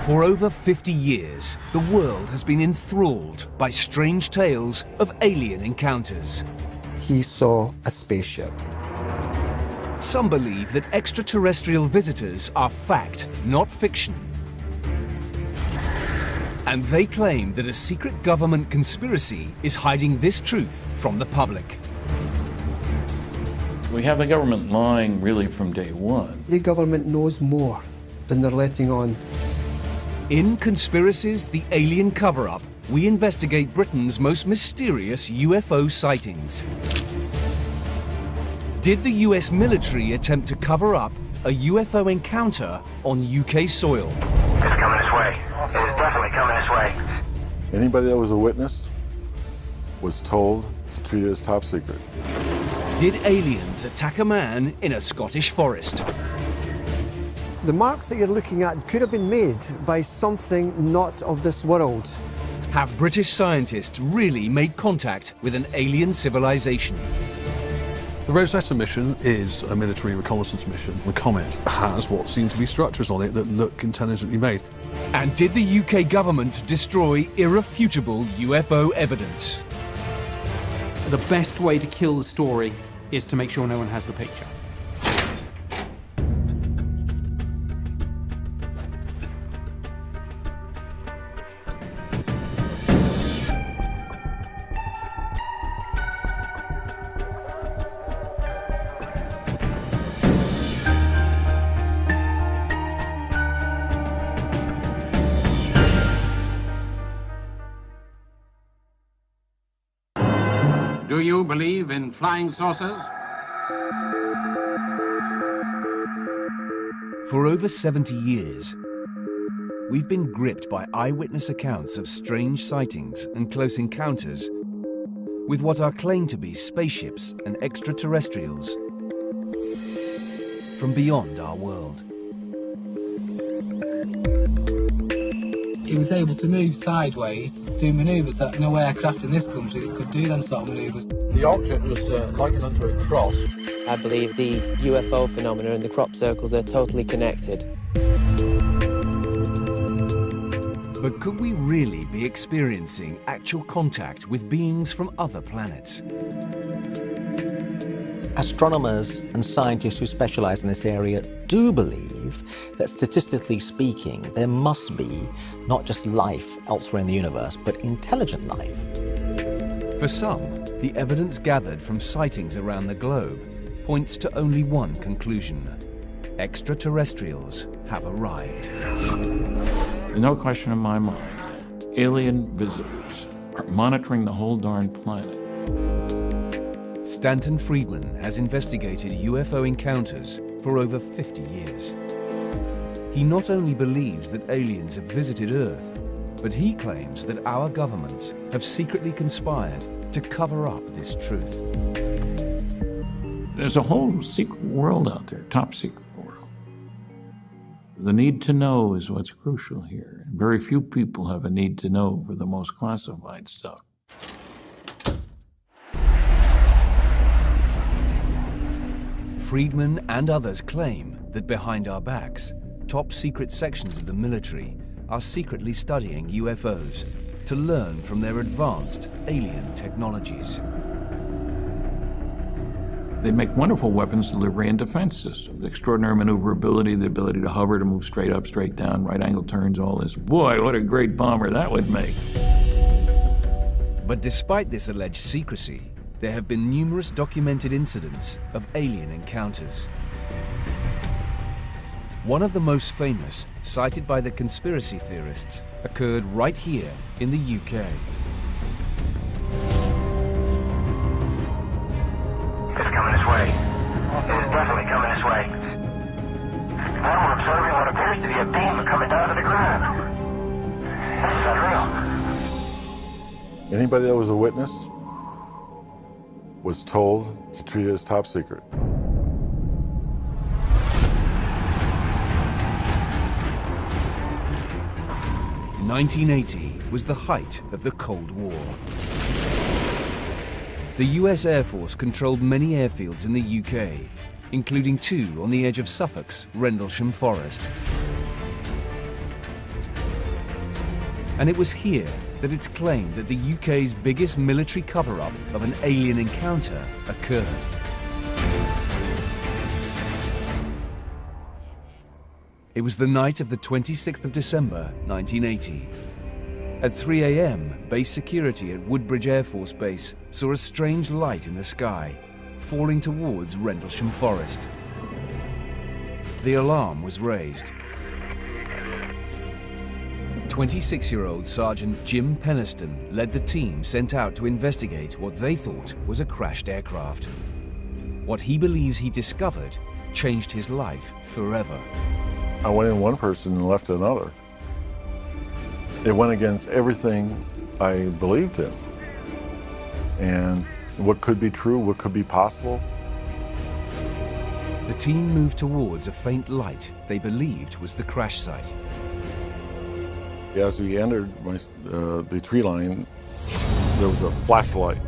For over 50 years, the world has been enthralled by strange tales of alien encounters. He saw a spaceship. Some believe that extraterrestrial visitors are fact, not fiction. And they claim that a secret government conspiracy is hiding this truth from the public. We have the government lying really from day one. The government knows more than they're letting on. In Conspiracies: The Alien Cover-Up, we investigate Britain's most mysterious UFO sightings. Did the US military attempt to cover up a UFO encounter on UK soil? It's coming this way. It is definitely coming this way. Anybody that was a witness was told to treat it as top secret. Did aliens attack a man in a Scottish forest? The marks that you're looking at could have been made by something not of this world. Have British scientists really made contact with an alien civilization? The Roswell mission is a military reconnaissance mission. The comet has what seem to be structures on it that look intelligently made. And did the UK government destroy irrefutable UFO evidence? The best way to kill the story is to make sure no one has the picture. Do you believe in flying saucers? For over 70 years, we've been gripped by eyewitness accounts of strange sightings and close encounters with what are claimed to be spaceships and extraterrestrials from beyond our world. He was able to move sideways, do manoeuvres that no aircraft in this country could do them sort of manoeuvres. The object was likened unto a cross. I believe the UFO phenomena and the crop circles are totally connected. But could we really be experiencing actual contact with beings from other planets? Astronomers and scientists who specialize in this area do believe that, statistically speaking, there must be not just life elsewhere in the universe, but intelligent life. For some, the evidence gathered from sightings around the globe points to only one conclusion: extraterrestrials have arrived. No question in my mind, alien visitors are monitoring the whole darn planet. Stanton Friedman has investigated UFO encounters for over 50 years. He not only believes that aliens have visited Earth, but he claims that our governments have secretly conspired to cover up this truth. There's a whole secret world out there, top secret world. The need to know is what's crucial here. Very few people have a need to know for the most classified stuff. Friedman and others claim that behind our backs, top secret sections of the military are secretly studying UFOs to learn from their advanced alien technologies. They make wonderful weapons delivery and defense systems. Extraordinary maneuverability, the ability to hover, to move straight up, straight down, right angle turns, all this. Boy, what a great bomber that would make. But despite this alleged secrecy, there have been numerous documented incidents of alien encounters. One of the most famous, cited by the conspiracy theorists, occurred right here in the UK. It's coming this way. It is definitely coming this way. Now we're observing what appears to be a beam coming down to the ground. This is unreal. Anybody that was a witness was told to treat it as top secret. "1980 was the height of the Cold War. The US Air Force controlled many airfields in the UK, including two on the edge of Suffolk's Rendlesham Forest. And it was here that it's claimed that the UK's biggest military cover-up of an alien encounter occurred. It was the night of the 26th of December, 1980. At 3 a.m., base security at Woodbridge Air Force Base saw a strange light in the sky, falling towards Rendlesham Forest. The alarm was raised. 26-year-old Sergeant Jim Penniston led the team sent out to investigate what they thought was a crashed aircraft. What he believes he discovered changed his life forever. I went in one person and left another. It went against everything I believed in. And what could be true, what could be possible. The team moved towards a faint light they believed was the crash site. As we entered the tree line, there was a flashlight.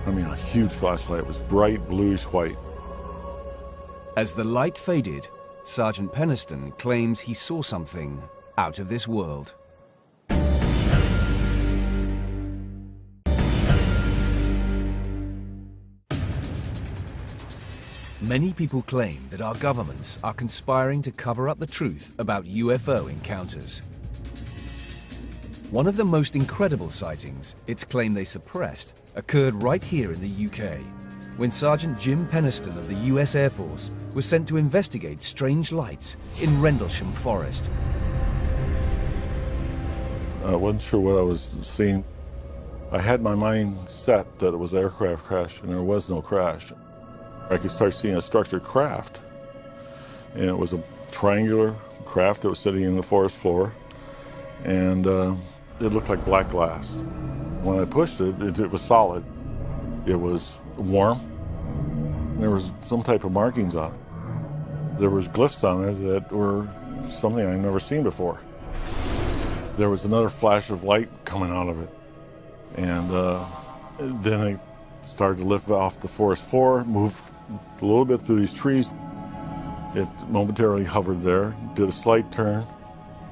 I mean, a huge flashlight. It was bright bluish white. As the light faded, Sergeant Penniston claims he saw something out of this world. Many people claim that our governments are conspiring to cover up the truth about UFO encounters. One of the most incredible sightings, it's claimed they suppressed, occurred right here in the UK, when Sergeant Jim Penniston of the US Air Force was sent to investigate strange lights in Rendlesham Forest. I wasn't sure what I was seeing. I had my mind set that it was an aircraft crash, and there was no crash. I could start seeing a structured craft, and it was a triangular craft that was sitting in the forest floor, and it looked like black glass. When I pushed it, it was solid. It was warm. There was some type of markings on it. There was glyphs on it that were something I'd never seen before. There was another flash of light coming out of it, and then I started to lift off the forest floor, move a little bit through these trees. It momentarily hovered there, did a slight turn,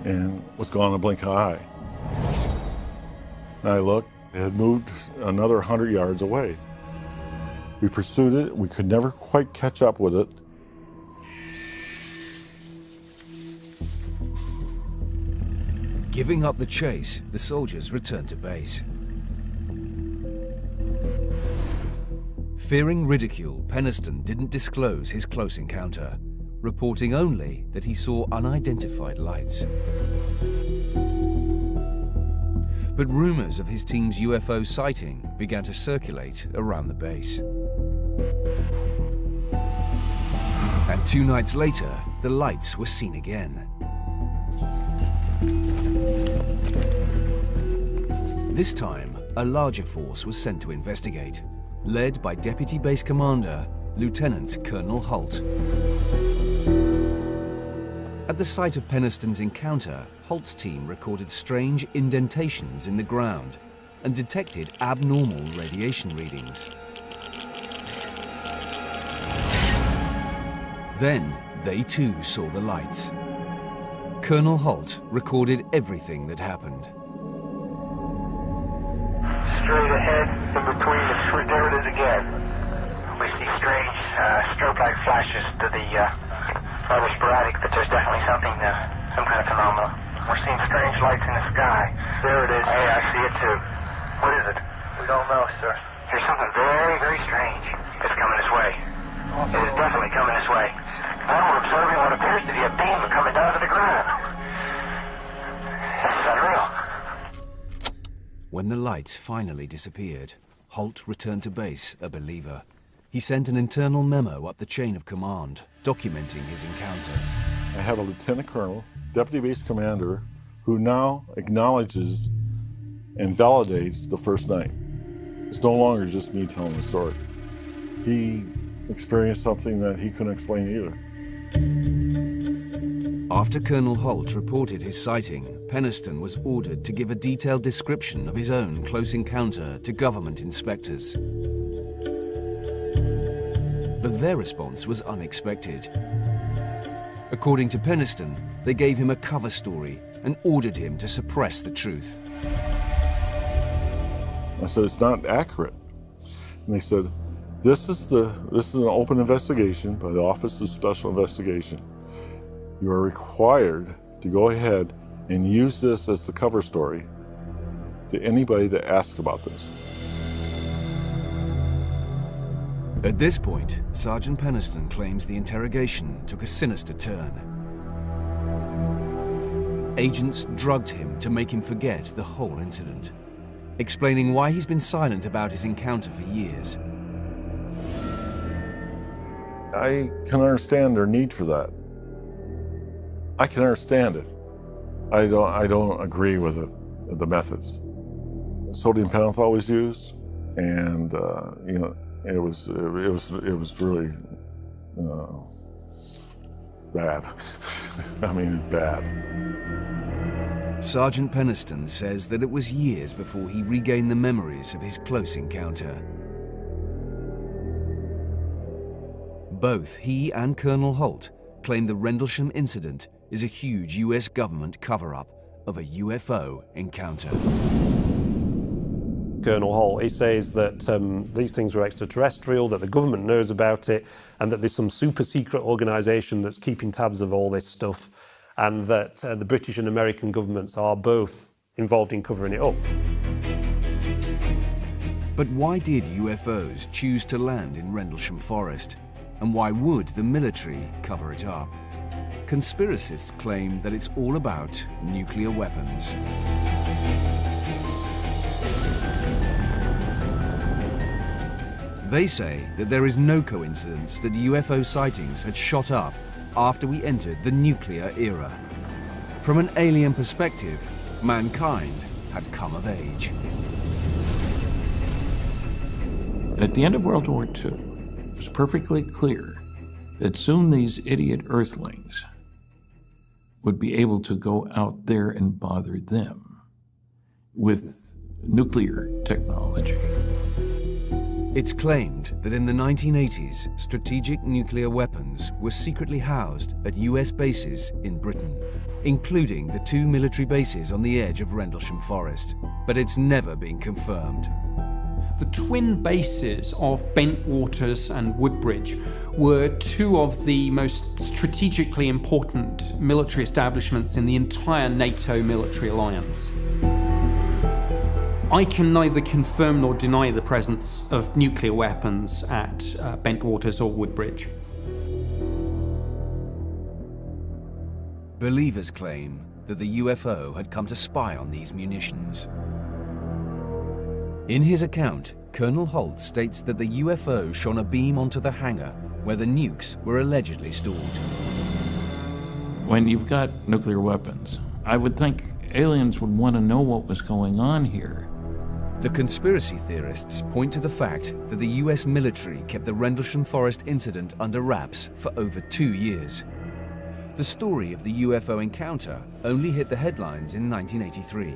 and was gone in a blink of an eye. And I looked, it had moved another 100 yards away. We pursued it, we could never quite catch up with it. Giving up the chase, the soldiers returned to base. Fearing ridicule, Penniston didn't disclose his close encounter, reporting only that he saw unidentified lights. But rumors of his team's UFO sighting began to circulate around the base. And 2 nights later, the lights were seen again. This time, a larger force was sent to investigate, led by Deputy Base Commander Lieutenant Colonel Holt. At the site of Penniston's encounter, Holt's team recorded strange indentations in the ground and detected abnormal radiation readings. Then, they too saw the lights. Colonel Holt recorded everything that happened. Straight ahead, in between, there it is again. We see strange strobe-like flashes to the rather sporadic, but there's definitely something, some kind of phenomenon. We're seeing strange lights in the sky. There it is. Hey, I see it too. What is it? We don't know, sir. There's something very, very strange. It's coming this way. It is definitely coming this way. Now we're observing what appears to be a beam coming down to the ground. This is unreal. When the lights finally disappeared, Holt returned to base a believer. He sent an internal memo up the chain of command, documenting his encounter. I have a lieutenant colonel, deputy base commander, who now acknowledges and validates the first night. It's no longer just me telling the story. He experienced something that he couldn't explain either. After Colonel Holt reported his sighting, Penniston was ordered to give a detailed description of his own close encounter to government inspectors. But their response was unexpected. According to Penniston, they gave him a cover story and ordered him to suppress the truth. I said, it's not accurate. And they said, this is an open investigation by the Office of Special Investigation. You are required to go ahead and use this as the cover story to anybody that asks about this. At this point, Sergeant Penniston claims the interrogation took a sinister turn. Agents drugged him to make him forget the whole incident, explaining why he's been silent about his encounter for years. I can understand their need for that. I can understand it. I don't agree with it, the methods. Sodium pentothal was used, and you know, it was really bad. I mean, bad. Sergeant Penniston says that it was years before he regained the memories of his close encounter. Both he and Colonel Holt claim the Rendlesham incident is a huge US government cover-up of a UFO encounter. Colonel Holt, he says that these things were extraterrestrial, that the government knows about it, and that there's some super secret organisation that's keeping tabs of all this stuff, and that the British and American governments are both involved in covering it up. But why did UFOs choose to land in Rendlesham Forest? And why would the military cover it up? Conspiracists claim that it's all about nuclear weapons. They say that there is no coincidence that UFO sightings had shot up after we entered the nuclear era. From an alien perspective, mankind had come of age. At the end of World War II, it was perfectly clear that soon these idiot Earthlings would be able to go out there and bother them with nuclear technology. It's claimed that in the 1980s, strategic nuclear weapons were secretly housed at US bases in Britain, including the 2 military bases on the edge of Rendlesham Forest. But it's never been confirmed. The twin bases of Bentwaters and Woodbridge were 2 of the most strategically important military establishments in the entire NATO military alliance. I can neither confirm nor deny the presence of nuclear weapons at Bentwaters or Woodbridge. Believers claim that the UFO had come to spy on these munitions. In his account, Colonel Holt states that the UFO shone a beam onto the hangar where the nukes were allegedly stored. When you've got nuclear weapons, I would think aliens would want to know what was going on here. The conspiracy theorists point to the fact that the US military kept the Rendlesham Forest incident under wraps for over 2 years. The story of the UFO encounter only hit the headlines in 1983,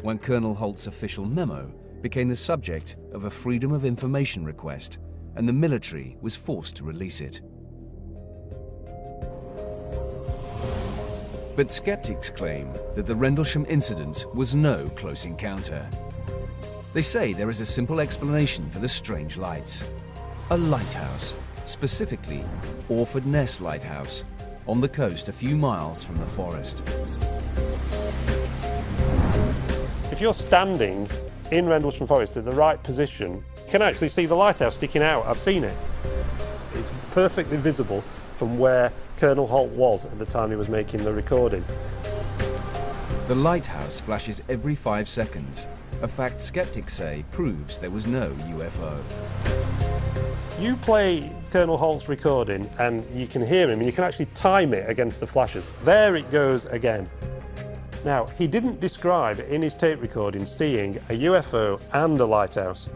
when Colonel Holt's official memo became the subject of a Freedom of Information request, and the military was forced to release it. But skeptics claim that the Rendlesham incident was no close encounter. They say there is a simple explanation for the strange lights. A lighthouse, specifically Orford Ness Lighthouse, on the coast a few miles from the forest. If you're standing in Rendlesham Forest in the right position, you can actually see the lighthouse sticking out. I've seen it. It's perfectly visible from where Colonel Holt was at the time he was making the recording. The lighthouse flashes every 5 seconds, a fact skeptics say proves there was no UFO. You play Colonel Holt's recording and you can hear him and you can actually time it against the flashes. There it goes again. Now, he didn't describe in his tape recording seeing a UFO and a lighthouse.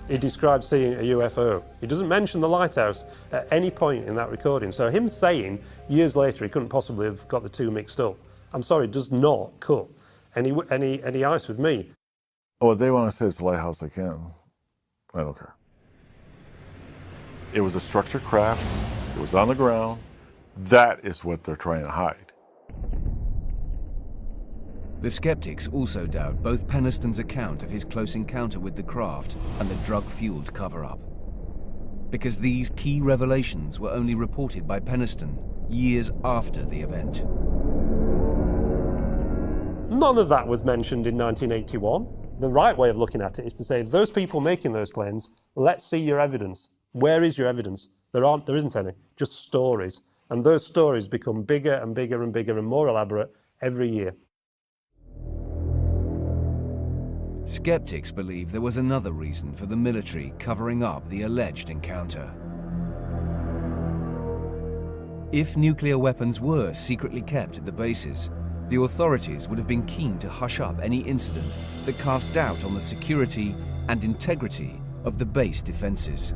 He described seeing a UFO. He doesn't mention the lighthouse at any point in that recording. So him saying years later he couldn't possibly have got the 2 mixed up, I'm sorry, does not cut any ice with me. Oh, if they want to say it's a lighthouse, they can. I don't care. It was a structured craft. It was on the ground. That is what they're trying to hide. The skeptics also doubt both Penniston's account of his close encounter with the craft and the drug-fueled cover-up, because these key revelations were only reported by Penniston years after the event. None of that was mentioned in 1981. The right way of looking at it is to say, those people making those claims, let's see your evidence. Where is your evidence? There isn't any, just stories. And those stories become bigger and bigger and bigger and more elaborate every year. Skeptics believe there was another reason for the military covering up the alleged encounter. If nuclear weapons were secretly kept at the bases, the authorities would have been keen to hush up any incident that cast doubt on the security and integrity of the base defenses.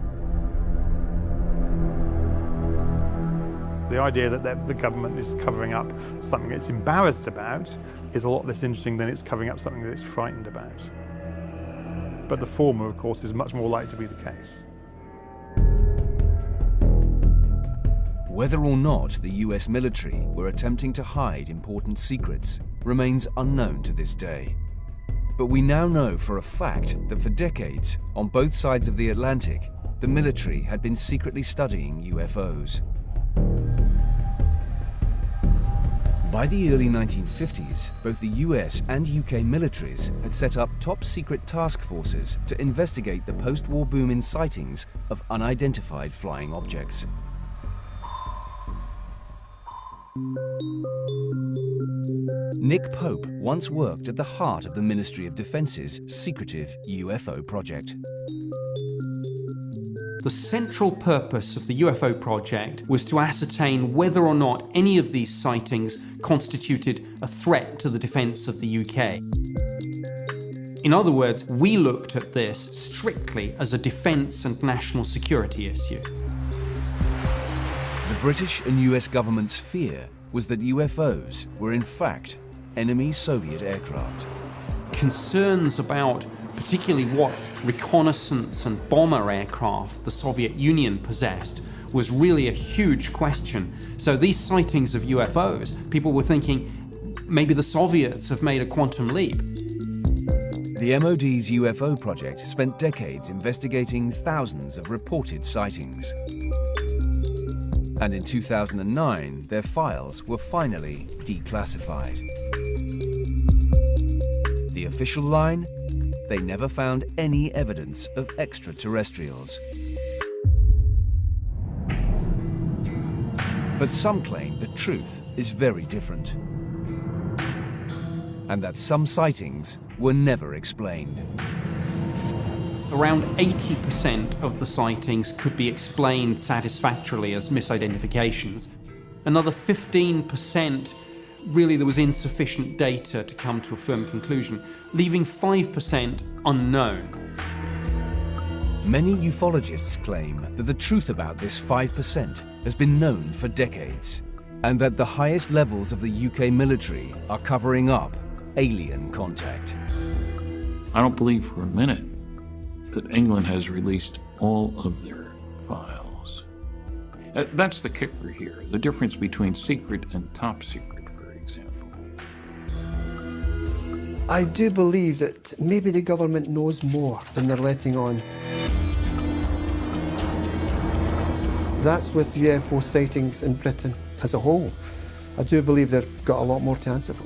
The idea that the government is covering up something it's embarrassed about is a lot less interesting than it's covering up something that it's frightened about. But the former, of course, is much more likely to be the case. Whether or not the US military were attempting to hide important secrets remains unknown to this day. But we now know for a fact that for decades, on both sides of the Atlantic, the military had been secretly studying UFOs. By the early 1950s, both the US and UK militaries had set up top-secret task forces to investigate the post-war boom in sightings of unidentified flying objects. Nick Pope once worked at the heart of the Ministry of Defence's secretive UFO project. The central purpose of the UFO project was to ascertain whether or not any of these sightings constituted a threat to the defence of the UK. In other words, we looked at this strictly as a defence and national security issue. The British and US government's fear was that UFOs were in fact enemy Soviet aircraft. Concerns about particularly what reconnaissance and bomber aircraft the Soviet Union possessed was really a huge question. So these sightings of UFOs, people were thinking maybe the Soviets have made a quantum leap. The MOD's UFO project spent decades investigating thousands of reported sightings. And in 2009, their files were finally declassified. The official line? They never found any evidence of extraterrestrials. But some claim the truth is very different, and that some sightings were never explained. Around 80% of the sightings could be explained satisfactorily as misidentifications. Another 15%, really there was insufficient data to come to a firm conclusion, leaving 5% unknown. Many ufologists claim that the truth about this 5% has been known for decades, and that the highest levels of the UK military are covering up alien contact. I don't believe for a minute that England has released all of their files. That's the kicker here, the difference between secret and top secret, for example. I do believe that maybe the government knows more than they're letting on. That's with UFO sightings in Britain as a whole. I do believe they've got a lot more to answer for.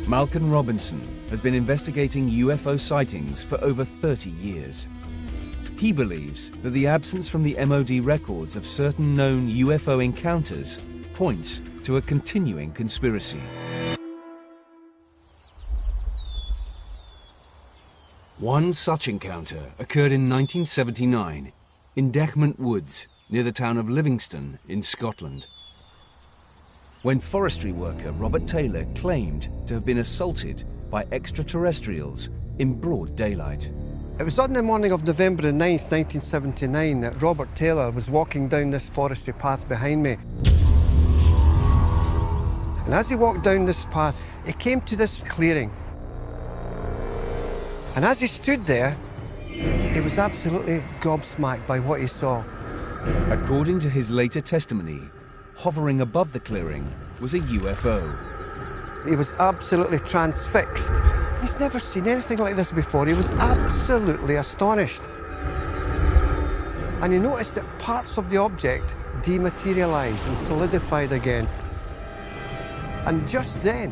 Malcolm Robinson has been investigating UFO sightings for over 30 years. He believes that the absence from the MOD records of certain known UFO encounters points to a continuing conspiracy. One such encounter occurred in 1979 in Dechmont Woods, near the town of Livingston in Scotland, when forestry worker Robert Taylor claimed to have been assaulted by extraterrestrials in broad daylight. It was on the morning of November the 9th, 1979, that Robert Taylor was walking down this forestry path behind me. And as he walked down this path, he came to this clearing. And as he stood there, he was absolutely gobsmacked by what he saw. According to his later testimony, hovering above the clearing was a UFO. He was absolutely transfixed. He's never seen anything like this before. He was absolutely astonished. And he noticed that parts of the object dematerialized and solidified again. And just then,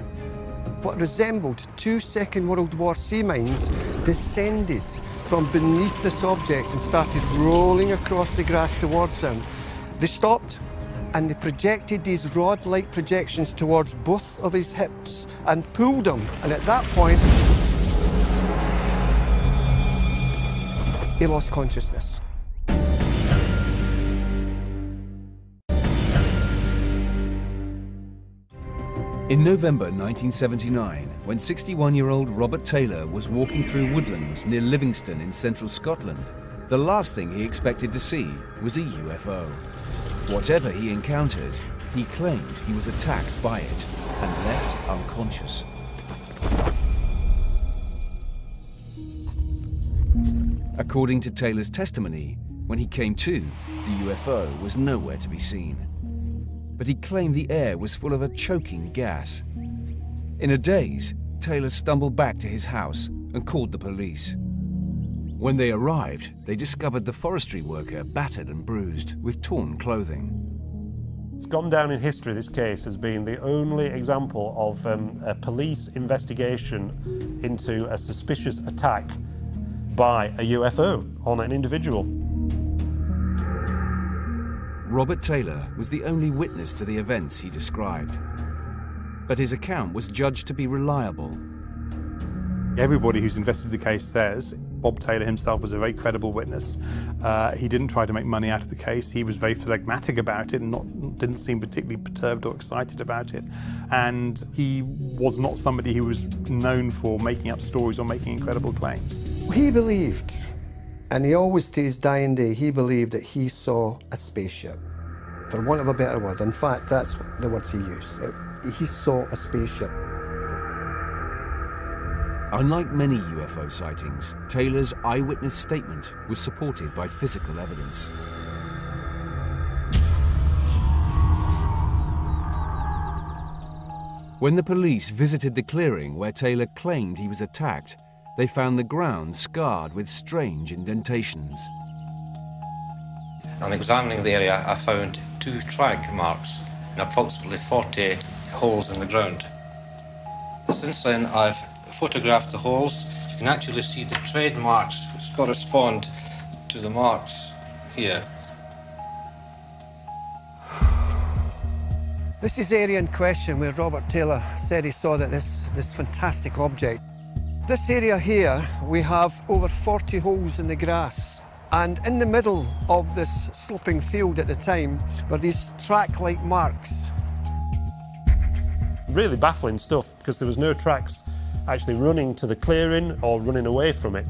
what resembled 2 Second World War sea mines descended from beneath this object and started rolling across the grass towards him. They stopped and they projected these rod-like projections towards both of his hips and pulled him. And at that point, he lost consciousness. In November 1979, when 61-year-old Robert Taylor was walking through woodlands near Livingston in central Scotland, the last thing he expected to see was a UFO. Whatever he encountered, he claimed he was attacked by it and left unconscious. According to Taylor's testimony, when he came to, the UFO was nowhere to be seen. But he claimed the air was full of a choking gas. In a daze, Taylor stumbled back to his house and called the police. When they arrived, they discovered the forestry worker battered and bruised with torn clothing. It's gone down in history, this case, as being the only example of a police investigation into a suspicious attack by a UFO on an individual. Robert Taylor was the only witness to the events he described, but his account was judged to be reliable. Everybody who's investigated the case says Bob Taylor himself was a very credible witness. He didn't try to make money out of the case. He was very phlegmatic about it and didn't seem particularly perturbed or excited about it. And he was not somebody who was known for making up stories or making incredible claims. He believed, and he always to his dying day, he believed that he saw a spaceship, for want of a better word. In fact, that's the words he used. He saw a spaceship. Unlike many UFO sightings, Taylor's eyewitness statement was supported by physical evidence. When the police visited the clearing where Taylor claimed he was attacked, they found the ground scarred with strange indentations. On examining the area, I found 2 track marks and approximately 40 holes in the ground. Since then, I've photographed the holes. You can actually see the tread marks which correspond to the marks here. This is the area in question where Robert Taylor said he saw that this fantastic object. This area here, we have over 40 holes in the grass. And in the middle of this sloping field at the time were these track-like marks. Really baffling stuff, because there was no tracks actually running to the clearing or running away from it.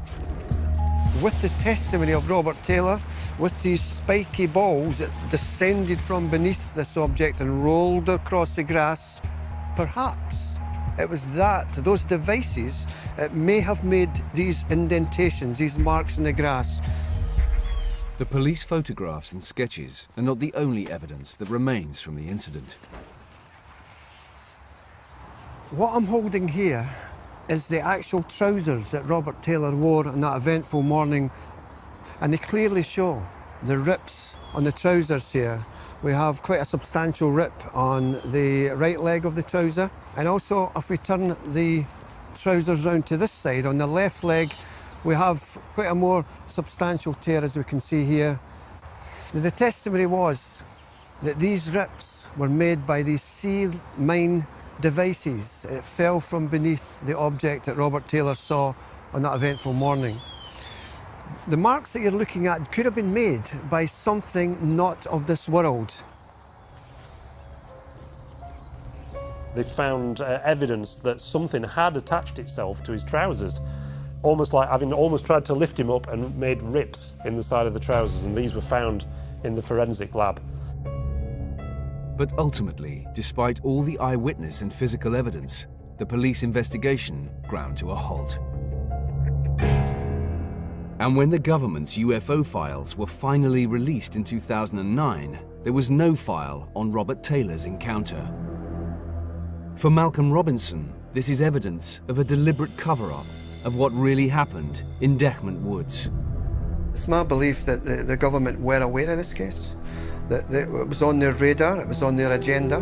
With the testimony of Robert Taylor, with these spiky balls that descended from beneath this object and rolled across the grass, perhaps it was those devices, it may have made these indentations, these marks in the grass. The police photographs and sketches are not the only evidence that remains from the incident. What I'm holding here is the actual trousers that Robert Taylor wore on that eventful morning, and they clearly show the rips on the trousers here. We have quite a substantial rip on the right leg of the trouser, and also if we turn the trousers round to this side, on the left leg, we have quite a more substantial tear, as we can see here. The testimony was that these rips were made by these sea mine devices. It fell from beneath the object that Robert Taylor saw on that eventful morning. The marks that you're looking at could have been made by something not of this world. They found evidence that something had attached itself to his trousers, almost like having almost tried to lift him up and made rips in the side of the trousers, and these were found in the forensic lab. But ultimately, despite all the eyewitness and physical evidence, the police investigation ground to a halt. And when the government's UFO files were finally released in 2009, there was no file on Robert Taylor's encounter. For Malcolm Robinson, this is evidence of a deliberate cover-up of what really happened in Dechmont Woods. It's my belief that the government were aware of this case, that it was on their radar, it was on their agenda.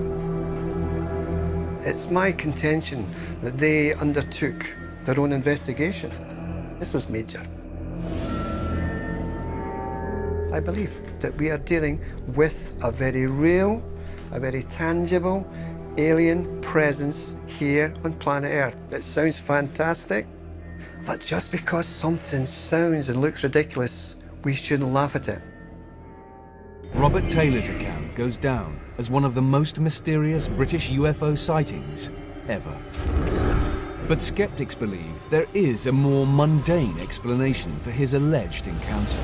It's my contention that they undertook their own investigation. This was major. I believe that we are dealing with a very real, a very tangible alien presence here on planet Earth. It sounds fantastic, but just because something sounds and looks ridiculous, we shouldn't laugh at it. Robert Taylor's account goes down as one of the most mysterious British UFO sightings ever. But skeptics believe there is a more mundane explanation for his alleged encounter.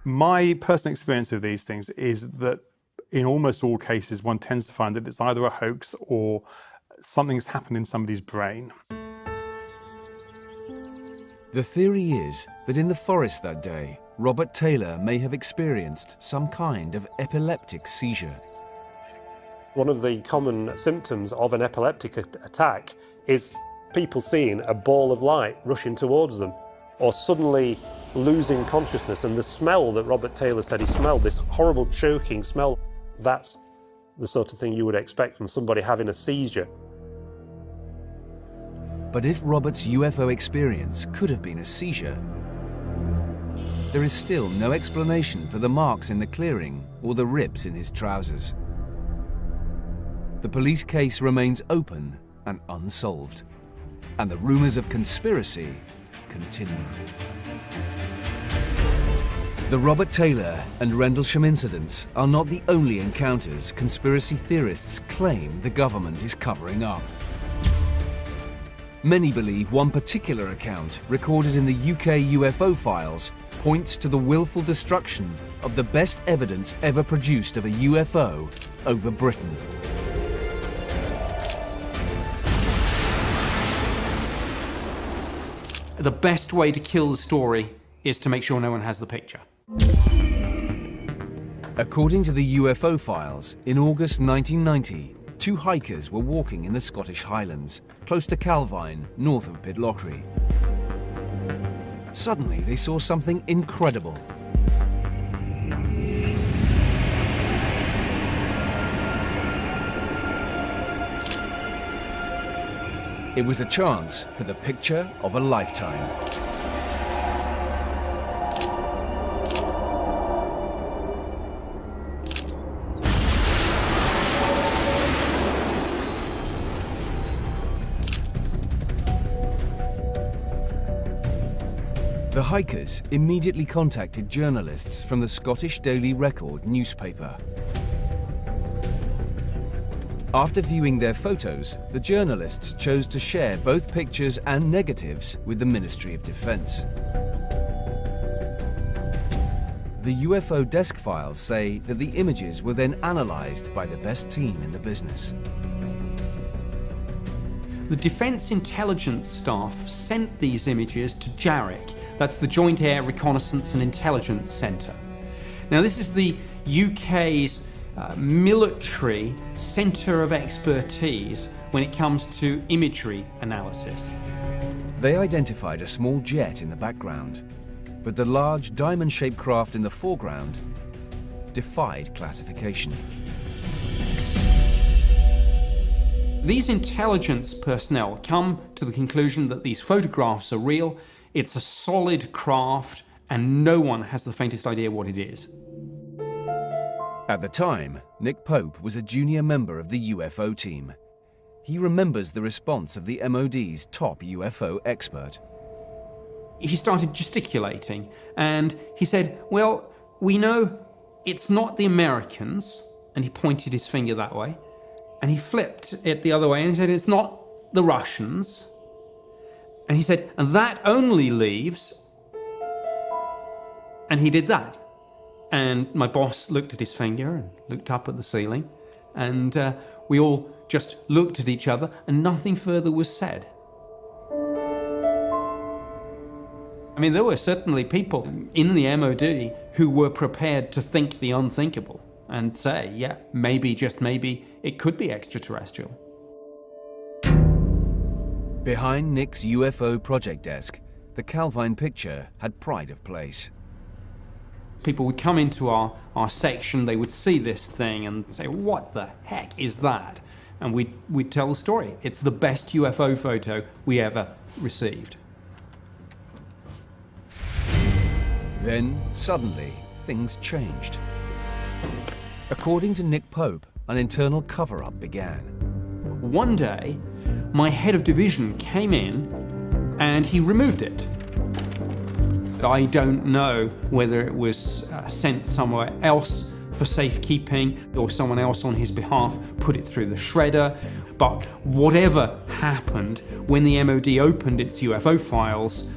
My personal experience of these things is that in almost all cases, one tends to find that it's either a hoax or something's happened in somebody's brain. The theory is that in the forest that day, Robert Taylor may have experienced some kind of epileptic seizure. One of the common symptoms of an epileptic attack is people seeing a ball of light rushing towards them, or suddenly losing consciousness. And the smell that Robert Taylor said he smelled, this horrible choking smell, that's the sort of thing you would expect from somebody having a seizure. But if Robert's UFO experience could have been a seizure, there is still no explanation for the marks in the clearing or the rips in his trousers. The police case remains open and unsolved, and the rumors of conspiracy continue. The Robert Taylor and Rendlesham incidents are not the only encounters conspiracy theorists claim the government is covering up. Many believe one particular account recorded in the UK UFO files points to the willful destruction of the best evidence ever produced of a UFO over Britain. The best way to kill the story is to make sure no one has the picture. According to the UFO files, in August 1990, two hikers were walking in the Scottish Highlands, close to Calvine, north of Pitlochry. Suddenly, they saw something incredible. It was a chance for the picture of a lifetime. The hikers immediately contacted journalists from the Scottish Daily Record newspaper. After viewing their photos, the journalists chose to share both pictures and negatives with the Ministry of Defence. The UFO desk files say that the images were then analysed by the best team in the business. The Defence Intelligence Staff sent these images to JARIC, that's the Joint Air Reconnaissance and Intelligence Centre. Now this is the UK's military centre of expertise when it comes to imagery analysis. They identified a small jet in the background, but the large diamond-shaped craft in the foreground defied classification. These intelligence personnel come to the conclusion that these photographs are real, it's a solid craft, and no one has the faintest idea what it is. At the time, Nick Pope was a junior member of the UFO team. He remembers the response of the MOD's top UFO expert. He started gesticulating, and he said, well, we know it's not the Americans, and he pointed his finger that way, and he flipped it the other way, and he said, it's not the Russians. And he said, and that only leaves, and he did that. And my boss looked at his finger and looked up at the ceiling, and we all just looked at each other, and nothing further was said. I mean, there were certainly people in the MOD who were prepared to think the unthinkable. and say, yeah, maybe, just maybe, it could be extraterrestrial. Behind Nick's UFO project desk, the Calvine picture had pride of place. People would come into our section, they would see this thing and say, what the heck is that? And we'd tell the story. It's the best UFO photo we ever received. Then, suddenly, things changed. According to Nick Pope, an internal cover-up began. One day, my head of division came in and he removed it. I don't know whether it was sent somewhere else for safekeeping or someone else on his behalf put it through the shredder, but whatever happened, when the MOD opened its UFO files,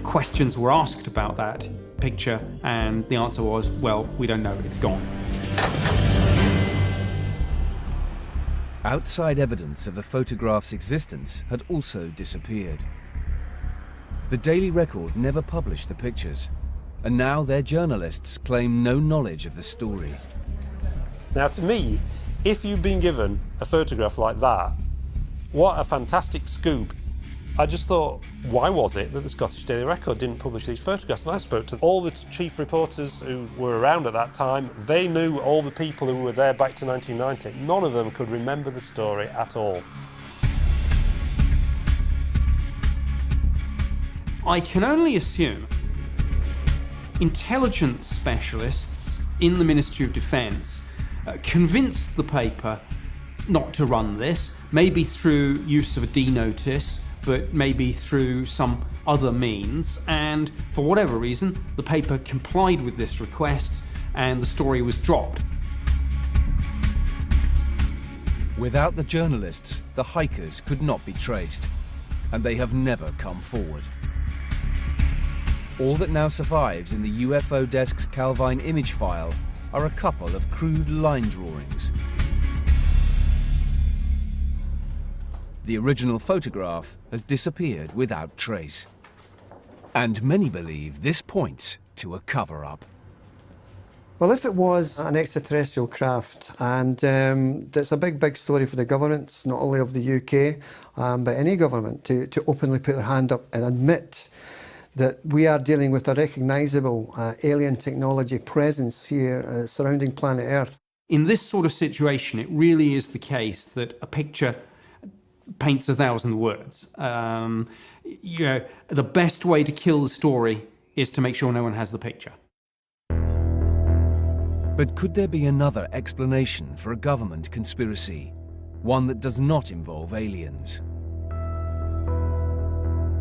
questions were asked about that picture, and the answer was, well, we don't know, it's gone. Outside evidence of the photograph's existence had also disappeared. The Daily Record never published the pictures, and now their journalists claim no knowledge of the story. Now, to me, if you've been given a photograph like that, what a fantastic scoop. I just thought, why was it that the Scottish Daily Record didn't publish these photographs? And I spoke to all the chief reporters who were around at that time. They knew all the people who were there back to 1990. None of them could remember the story at all. I can only assume intelligence specialists in the Ministry of Defence convinced the paper not to run this, maybe through use of a D-notice, but maybe through some other means, and for whatever reason, the paper complied with this request and the story was dropped. Without the journalists, the hikers could not be traced, and they have never come forward. All that now survives in the UFO desk's Calvine image file are a couple of crude line drawings. The original photograph has disappeared without trace. And many believe this points to a cover-up. Well, if it was an extraterrestrial craft, and it's a big story for the governments, not only of the UK, but any government, to openly put their hand up and admit that we are dealing with a recognisable alien technology presence here surrounding planet Earth. In this sort of situation, it really is the case that a picture paints 1,000 words. You know, the best way to kill the story is to make sure no one has the picture. But could there be another explanation for a government conspiracy? One that does not involve aliens?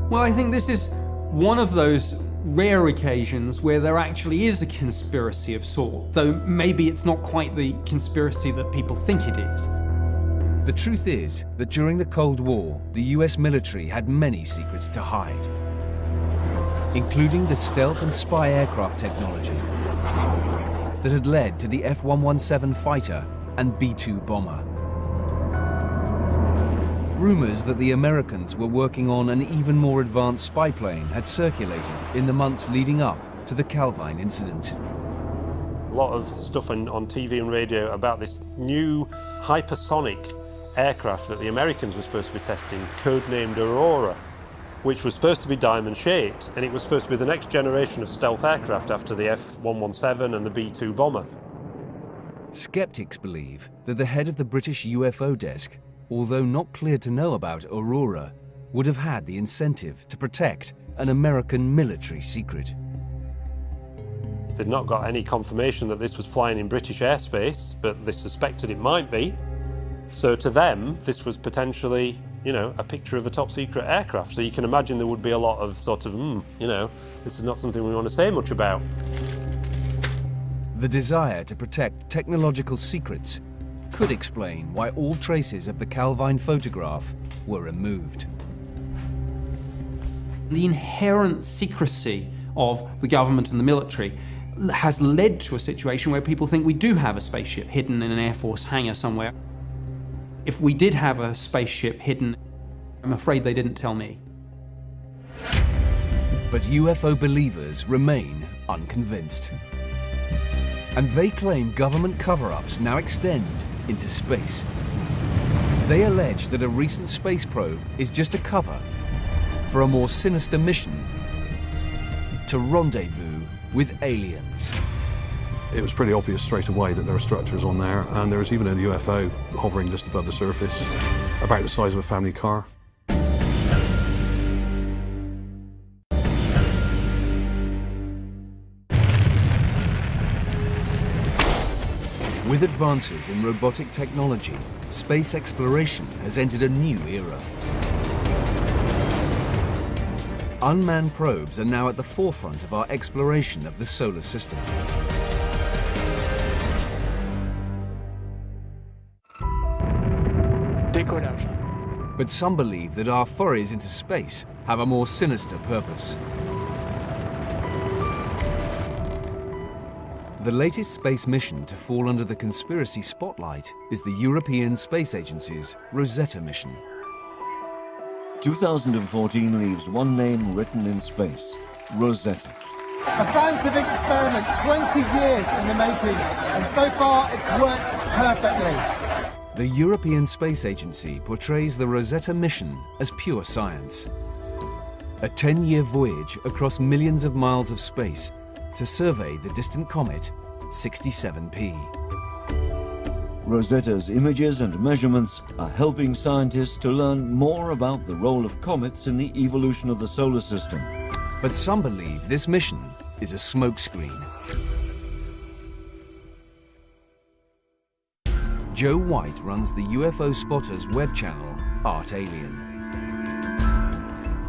Well, I think this is one of those rare occasions where there actually is a conspiracy of sort, though maybe it's not quite the conspiracy that people think it is. The truth is that during the Cold War, the US military had many secrets to hide, including the stealth and spy aircraft technology that had led to the F-117 fighter and B-2 bomber. Rumors that the Americans were working on an even more advanced spy plane had circulated in the months leading up to the Calvine incident. A lot of stuff on TV and radio about this new hypersonic aircraft that the Americans were supposed to be testing, codenamed Aurora, which was supposed to be diamond-shaped, and it was supposed to be the next generation of stealth aircraft after the F-117 and the B-2 bomber. Skeptics believe that the head of the British UFO desk, although not clear to know about Aurora, would have had the incentive to protect an American military secret. They'd not got any confirmation that this was flying in British airspace, but they suspected it might be. So to them, this was potentially, you know, a picture of a top-secret aircraft. So you can imagine there would be a lot of sort of, you know, this is not something we want to say much about. The desire to protect technological secrets could explain why all traces of the Calvine photograph were removed. The inherent secrecy of the government and the military has led to a situation where people think we do have a spaceship hidden in an Air Force hangar somewhere. If we did have a spaceship hidden, I'm afraid they didn't tell me. But UFO believers remain unconvinced. And they claim government cover-ups now extend into space. They allege that a recent space probe is just a cover for a more sinister mission to rendezvous with aliens. It was pretty obvious straight away that there were structures on there, and there was even a UFO hovering just above the surface, about the size of a family car. With advances in robotic technology, space exploration has entered a new era. Unmanned probes are now at the forefront of our exploration of the solar system. Décollage. But some believe that our forays into space have a more sinister purpose. The latest space mission to fall under the conspiracy spotlight is the European Space Agency's Rosetta mission. 2014 leaves one name written in space: Rosetta. A scientific experiment, 20 years in the making, and so far it's worked perfectly. The European Space Agency portrays the Rosetta mission as pure science. A 10-year voyage across millions of miles of space to survey the distant comet 67P. Rosetta's images and measurements are helping scientists to learn more about the role of comets in the evolution of the solar system. But some believe this mission is a smokescreen. Joe White runs the UFO Spotters web channel, Art Alien.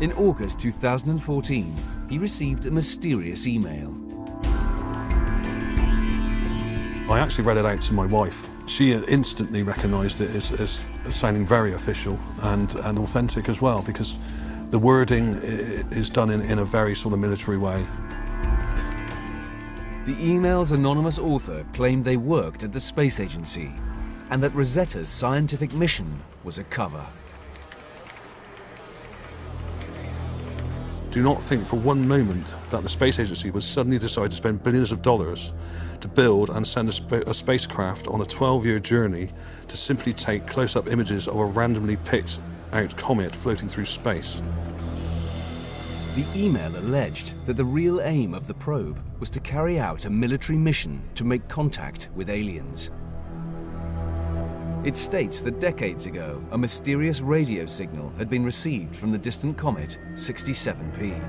In August 2014, he received a mysterious email. I actually read it out to my wife. She instantly recognised it as sounding very official and authentic as well, because the wording is done in a very sort of military way. The email's anonymous author claimed they worked at the space agency and that Rosetta's scientific mission was a cover. Do not think for one moment that the space agency would suddenly decide to spend billions of dollars to build and send a spacecraft on a 12-year journey to simply take close-up images of a randomly picked out comet floating through space. The email alleged that the real aim of the probe was to carry out a military mission to make contact with aliens. It states that decades ago, a mysterious radio signal had been received from the distant comet 67P.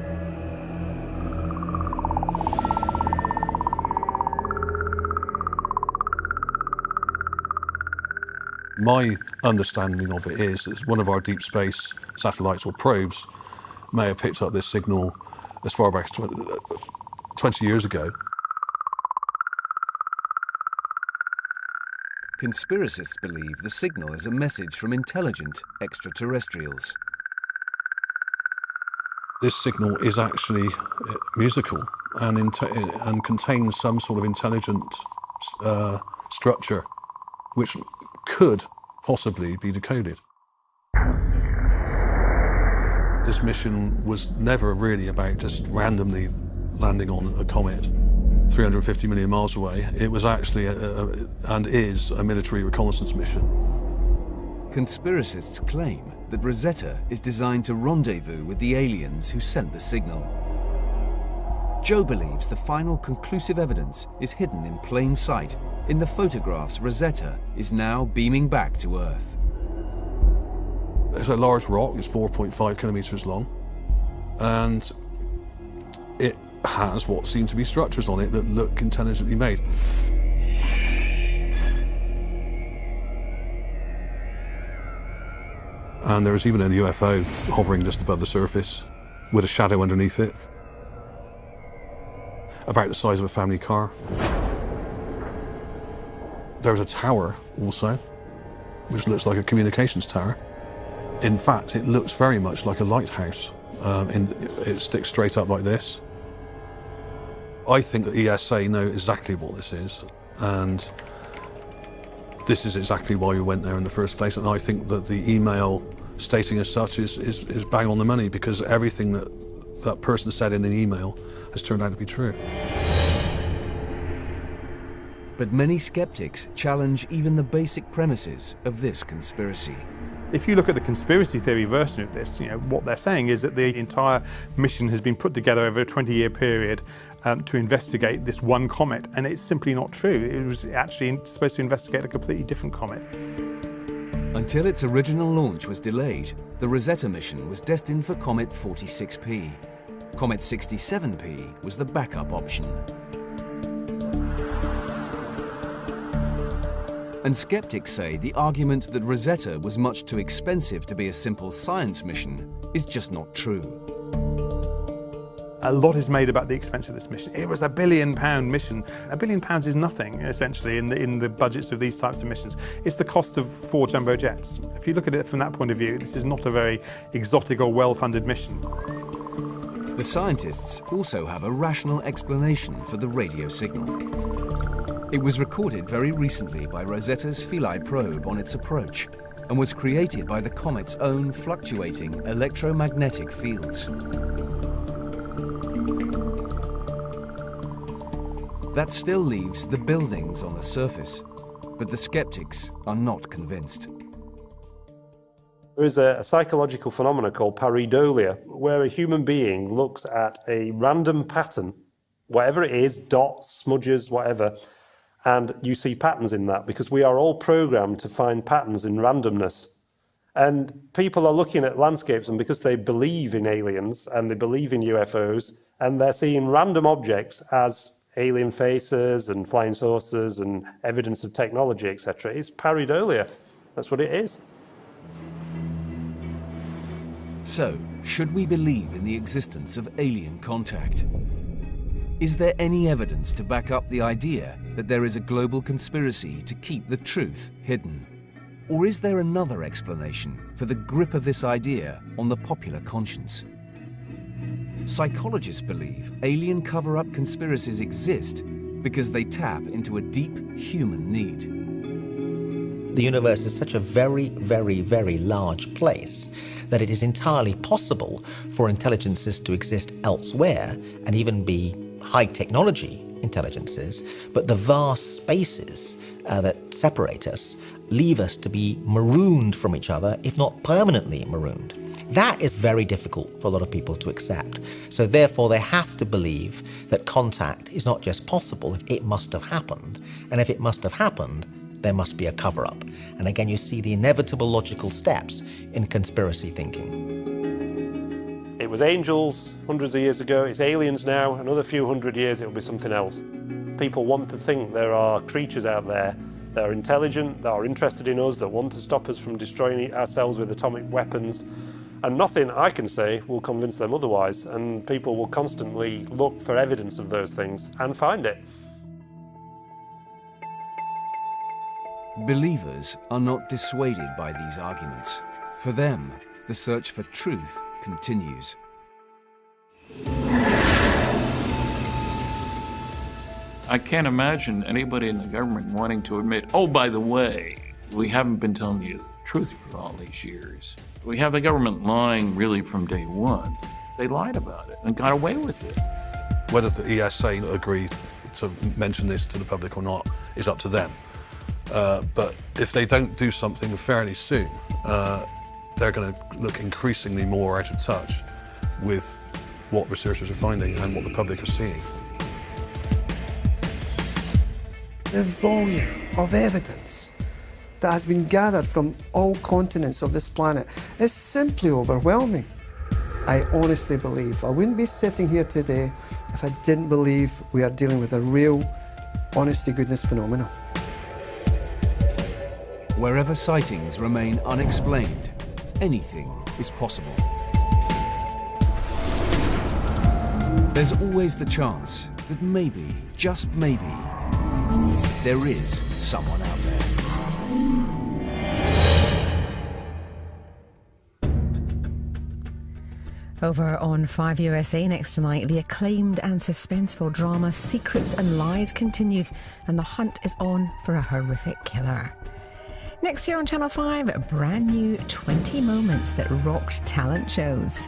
My understanding of it is that one of our deep space satellites or probes may have picked up this signal as far back as 20 years ago. Conspiracists believe the signal is a message from intelligent extraterrestrials. This signal is actually musical and contains some sort of intelligent structure which could possibly be decoded. This mission was never really about just randomly landing on a comet 350 million miles away. It was actually and is a military reconnaissance mission. Conspiracists claim that Rosetta is designed to rendezvous with the aliens who sent the signal. Joe believes the final conclusive evidence is hidden in plain sight in the photographs Rosetta is now beaming back to Earth. It's a large rock, it's 4.5 kilometers long, and it has what seem to be structures on it that look intelligently made. And there was even a UFO hovering just above the surface with a shadow underneath it, about the size of a family car. There was a tower also, which looks like a communications tower. In fact, it looks very much like a lighthouse. It sticks straight up like this. I think that ESA know exactly what this is, and this is exactly why we went there in the first place. And I think that the email stating as such is bang on the money, because everything that person said in the email has turned out to be true. But many skeptics challenge even the basic premises of this conspiracy. If you look at the conspiracy theory version of this, what they're saying is that the entire mission has been put together over a 20-year period to investigate this one comet, and it's simply not true. It was actually supposed to investigate a completely different comet. Until its original launch was delayed, the Rosetta mission was destined for Comet 46P. Comet 67P was the backup option. And skeptics say the argument that Rosetta was much too expensive to be a simple science mission is just not true. A lot is made about the expense of this mission. It was a £1 billion mission. £1 billion is nothing, essentially, in the budgets of these types of missions. It's the cost of 4 jumbo jets. If you look at it from that point of view, this is not a very exotic or well-funded mission. The scientists also have a rational explanation for the radio signal. It was recorded very recently by Rosetta's Philae probe on its approach and was created by the comet's own fluctuating electromagnetic fields. That still leaves the buildings on the surface, but the skeptics are not convinced. There is a psychological phenomenon called pareidolia, where a human being looks at a random pattern, whatever it is, dots, smudges, whatever, and you see patterns in that, because we are all programmed to find patterns in randomness. And people are looking at landscapes, and because they believe in aliens and they believe in UFOs, and they're seeing random objects as alien faces and flying saucers and evidence of technology, etc. It's pareidolia. That's what it is. So, should we believe in the existence of alien contact? Is there any evidence to back up the idea that there is a global conspiracy to keep the truth hidden? Or is there another explanation for the grip of this idea on the popular conscience? Psychologists believe alien cover-up conspiracies exist because they tap into a deep human need. The universe is such a very, very, very large place that it is entirely possible for intelligences to exist elsewhere and even be high technology intelligences, but the vast spaces that separate us leave us to be marooned from each other, if not permanently marooned. That is very difficult for a lot of people to accept. So therefore they have to believe that contact is not just possible, it must have happened. And if it must have happened, there must be a cover-up. And again, you see the inevitable logical steps in conspiracy thinking. It was angels hundreds of years ago, it's aliens now, another few hundred years it'll be something else. People want to think there are creatures out there that are intelligent, that are interested in us, that want to stop us from destroying ourselves with atomic weapons. And nothing I can say will convince them otherwise, and people will constantly look for evidence of those things and find it. Believers are not dissuaded by these arguments. For them, the search for truth continues. I can't imagine anybody in the government wanting to admit, oh, by the way, we haven't been telling you the truth for all these years. We have the government lying really from day one. They lied about it and got away with it. Whether the ESA agree to mention this to the public or not is up to them. But if they don't do something fairly soon, they're going to look increasingly more out of touch with what researchers are finding and what the public are seeing. The volume of evidence that has been gathered from all continents of this planet is simply overwhelming. I honestly believe I wouldn't be sitting here today if I didn't believe we are dealing with a real, honest-to-goodness phenomenon. Wherever sightings remain unexplained, anything is possible. There's always the chance that maybe, just maybe, there is someone out there. Over on 5 USA next tonight, the acclaimed and suspenseful drama Secrets and Lies continues, and the hunt is on for a horrific killer. Next year on Channel 5, brand new 20 moments that rocked talent shows.